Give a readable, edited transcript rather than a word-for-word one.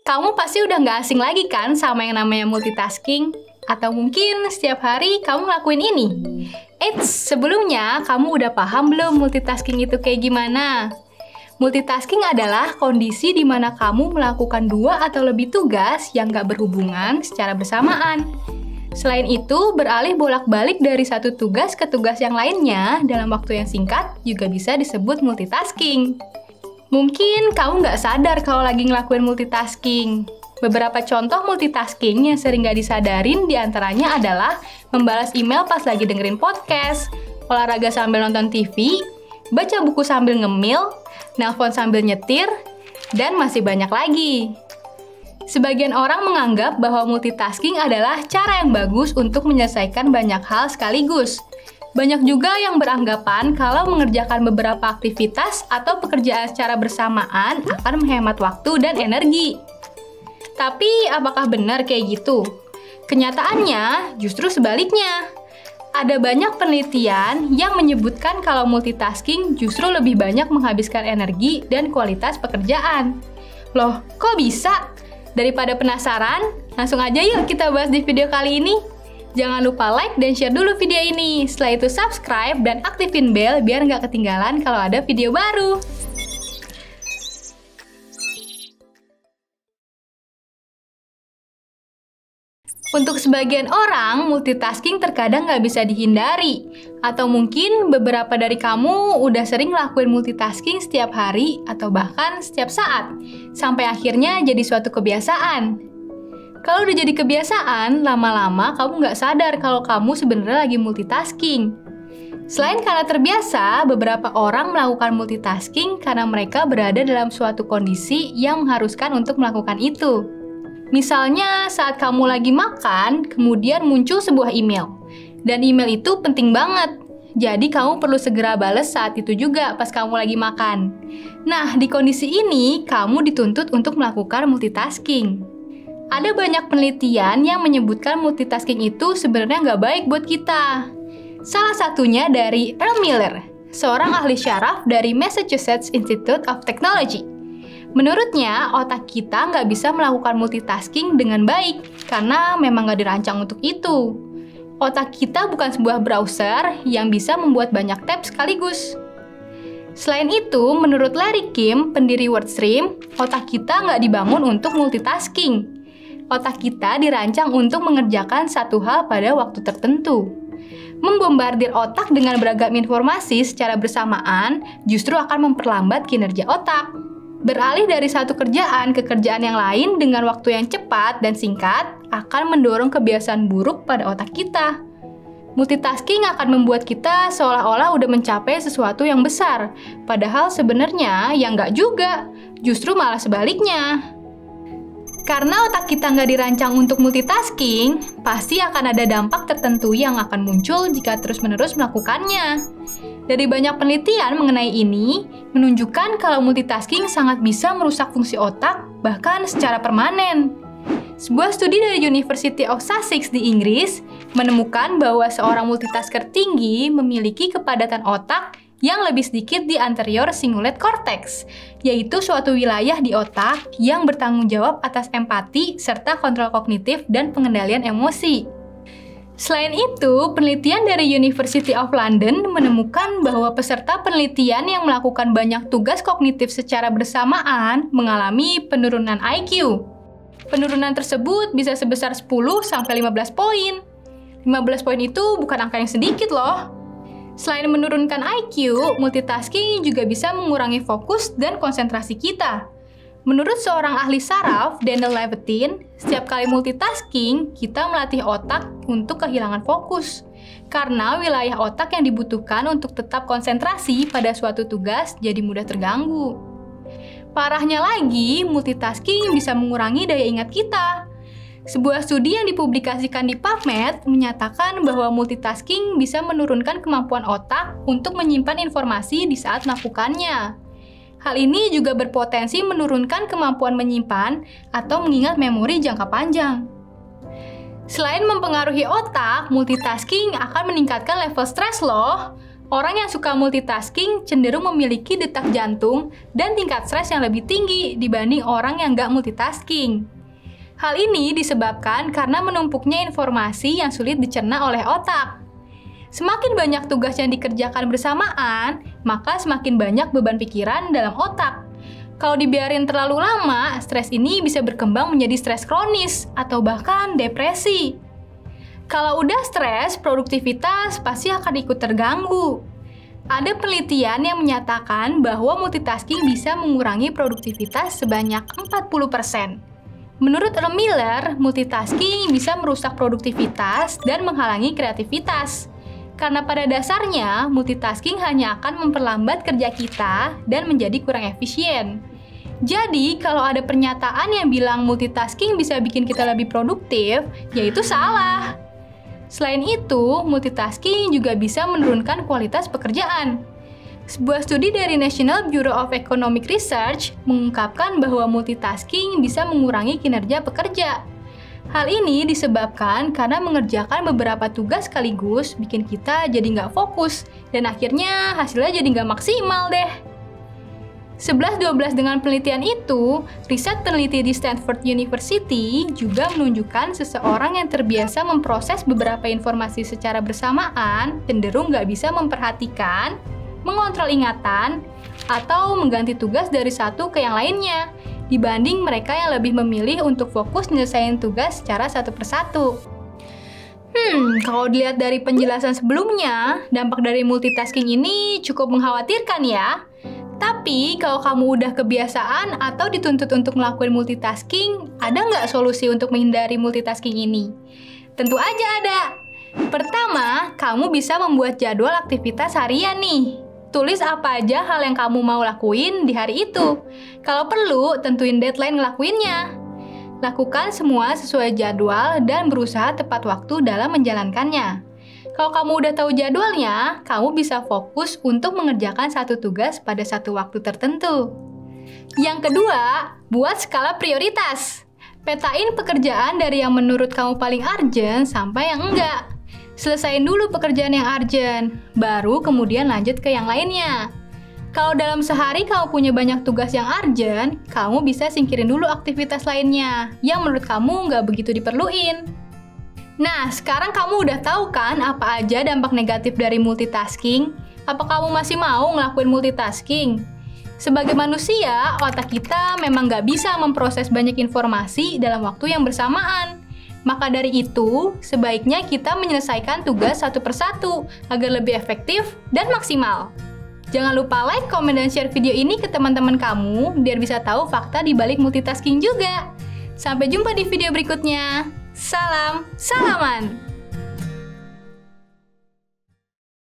Kamu pasti udah nggak asing lagi kan sama yang namanya multitasking? Atau mungkin setiap hari kamu ngelakuin ini? Eits, sebelumnya kamu udah paham belum multitasking itu kayak gimana? Multitasking adalah kondisi di mana kamu melakukan 2 atau lebih tugas yang nggak berhubungan secara bersamaan. Selain itu, beralih bolak-balik dari satu tugas ke tugas yang lainnya dalam waktu yang singkat juga bisa disebut multitasking. Mungkin kamu nggak sadar kalau lagi ngelakuin multitasking. Beberapa contoh multitasking yang sering nggak disadarin diantaranya adalah membalas email pas lagi dengerin podcast, olahraga sambil nonton TV, baca buku sambil ngemil, nelpon sambil nyetir, dan masih banyak lagi. Sebagian orang menganggap bahwa multitasking adalah cara yang bagus untuk menyelesaikan banyak hal sekaligus. Banyak juga yang beranggapan kalau mengerjakan beberapa aktivitas atau pekerjaan secara bersamaan akan menghemat waktu dan energi. Tapi apakah benar kayak gitu? Kenyataannya justru sebaliknya. Ada banyak penelitian yang menyebutkan kalau multitasking justru lebih banyak menghabiskan energi dan kualitas pekerjaan. Loh, kok bisa? Daripada penasaran, langsung aja yuk kita bahas di video kali ini. Jangan lupa like dan share dulu video ini. Setelah itu subscribe dan aktifin bel biar nggak ketinggalan kalau ada video baru. Untuk sebagian orang, multitasking terkadang nggak bisa dihindari. Atau mungkin beberapa dari kamu udah sering ngelakuin multitasking setiap hari atau bahkan setiap saat. Sampai akhirnya jadi suatu kebiasaan. Kalau udah jadi kebiasaan, lama-lama kamu nggak sadar kalau kamu sebenarnya lagi multitasking. Selain karena terbiasa, beberapa orang melakukan multitasking karena mereka berada dalam suatu kondisi yang mengharuskan untuk melakukan itu. Misalnya, saat kamu lagi makan, kemudian muncul sebuah email. Dan email itu penting banget. Jadi kamu perlu segera bales saat itu juga pas kamu lagi makan. Nah, di kondisi ini, kamu dituntut untuk melakukan multitasking. Ada banyak penelitian yang menyebutkan multitasking itu sebenarnya nggak baik buat kita. Salah satunya dari Earl Miller, seorang ahli syaraf dari Massachusetts Institute of Technology. Menurutnya, otak kita nggak bisa melakukan multitasking dengan baik karena memang nggak dirancang untuk itu. Otak kita bukan sebuah browser yang bisa membuat banyak tab sekaligus. Selain itu, menurut Larry Kim, pendiri WordStream, otak kita nggak dibangun untuk multitasking. Otak kita dirancang untuk mengerjakan satu hal pada waktu tertentu. Membombardir otak dengan beragam informasi secara bersamaan justru akan memperlambat kinerja otak. Beralih dari satu kerjaan ke kerjaan yang lain dengan waktu yang cepat dan singkat akan mendorong kebiasaan buruk pada otak kita. Multitasking akan membuat kita seolah-olah udah mencapai sesuatu yang besar, padahal sebenarnya ya nggak juga, justru malah sebaliknya. Karena otak kita nggak dirancang untuk multitasking, pasti akan ada dampak tertentu yang akan muncul jika terus-menerus melakukannya. Dari banyak penelitian mengenai ini, menunjukkan kalau multitasking sangat bisa merusak fungsi otak, bahkan secara permanen. Sebuah studi dari University of Sussex di Inggris menemukan bahwa seorang multitasker tinggi memiliki kepadatan otak yang lebih sedikit di anterior cingulate cortex, yaitu suatu wilayah di otak yang bertanggung jawab atas empati serta kontrol kognitif dan pengendalian emosi. Selain itu, penelitian dari University of London menemukan bahwa peserta penelitian yang melakukan banyak tugas kognitif secara bersamaan mengalami penurunan IQ. Penurunan tersebut bisa sebesar 10-15 poin. 15 poin itu bukan angka yang sedikit loh. Selain menurunkan IQ, multitasking juga bisa mengurangi fokus dan konsentrasi kita. Menurut seorang ahli saraf, Daniel Levitin, setiap kali multitasking, kita melatih otak untuk kehilangan fokus. Karena wilayah otak yang dibutuhkan untuk tetap konsentrasi pada suatu tugas jadi mudah terganggu. Parahnya lagi, multitasking bisa mengurangi daya ingat kita. Sebuah studi yang dipublikasikan di PubMed menyatakan bahwa multitasking bisa menurunkan kemampuan otak untuk menyimpan informasi di saat melakukannya. Hal ini juga berpotensi menurunkan kemampuan menyimpan atau mengingat memori jangka panjang. Selain mempengaruhi otak, multitasking akan meningkatkan level stres loh. Orang yang suka multitasking cenderung memiliki detak jantung dan tingkat stres yang lebih tinggi dibanding orang yang nggak multitasking. Hal ini disebabkan karena menumpuknya informasi yang sulit dicerna oleh otak. Semakin banyak tugas yang dikerjakan bersamaan, maka semakin banyak beban pikiran dalam otak. Kalau dibiarin terlalu lama, stres ini bisa berkembang menjadi stres kronis atau bahkan depresi. Kalau udah stres, produktivitas pasti akan ikut terganggu. Ada penelitian yang menyatakan bahwa multitasking bisa mengurangi produktivitas sebanyak 40%. Menurut Ron Miller, multitasking bisa merusak produktivitas dan menghalangi kreativitas. Karena pada dasarnya, multitasking hanya akan memperlambat kerja kita dan menjadi kurang efisien. Jadi, kalau ada pernyataan yang bilang multitasking bisa bikin kita lebih produktif, yaitu salah. Selain itu, multitasking juga bisa menurunkan kualitas pekerjaan. Sebuah studi dari National Bureau of Economic Research mengungkapkan bahwa multitasking bisa mengurangi kinerja pekerja. Hal ini disebabkan karena mengerjakan beberapa tugas sekaligus bikin kita jadi nggak fokus, dan akhirnya hasilnya jadi nggak maksimal deh. 11-12 dengan penelitian itu, riset peneliti di Stanford University juga menunjukkan seseorang yang terbiasa memproses beberapa informasi secara bersamaan cenderung nggak bisa memperhatikan, mengontrol ingatan, atau mengganti tugas dari satu ke yang lainnya, dibanding mereka yang lebih memilih untuk fokus nyelesain tugas secara satu persatu. Kalau dilihat dari penjelasan sebelumnya, dampak dari multitasking ini cukup mengkhawatirkan ya. Tapi, kalau kamu udah kebiasaan atau dituntut untuk ngelakuin multitasking, ada nggak solusi untuk menghindari multitasking ini? Tentu aja ada! Pertama, kamu bisa membuat jadwal aktivitas harian nih. Tulis apa aja hal yang kamu mau lakuin di hari itu. Kalau perlu, tentuin deadline ngelakuinnya. Lakukan semua sesuai jadwal dan berusaha tepat waktu dalam menjalankannya. Kalau kamu udah tahu jadwalnya, kamu bisa fokus untuk mengerjakan satu tugas pada satu waktu tertentu. Yang kedua, buat skala prioritas. Petain pekerjaan dari yang menurut kamu paling urgent sampai yang enggak. Selesain dulu pekerjaan yang urgent, baru kemudian lanjut ke yang lainnya. Kalau dalam sehari kamu punya banyak tugas yang urgent, kamu bisa singkirin dulu aktivitas lainnya yang menurut kamu nggak begitu diperluin. Nah, sekarang kamu udah tahu kan apa aja dampak negatif dari multitasking? Apa kamu masih mau ngelakuin multitasking? Sebagai manusia, otak kita memang nggak bisa memproses banyak informasi dalam waktu yang bersamaan. Maka dari itu, sebaiknya kita menyelesaikan tugas satu persatu agar lebih efektif dan maksimal. Jangan lupa like, komen, dan share video ini ke teman-teman kamu biar bisa tahu fakta di balik multitasking juga. Sampai jumpa di video berikutnya. Salam, salaman!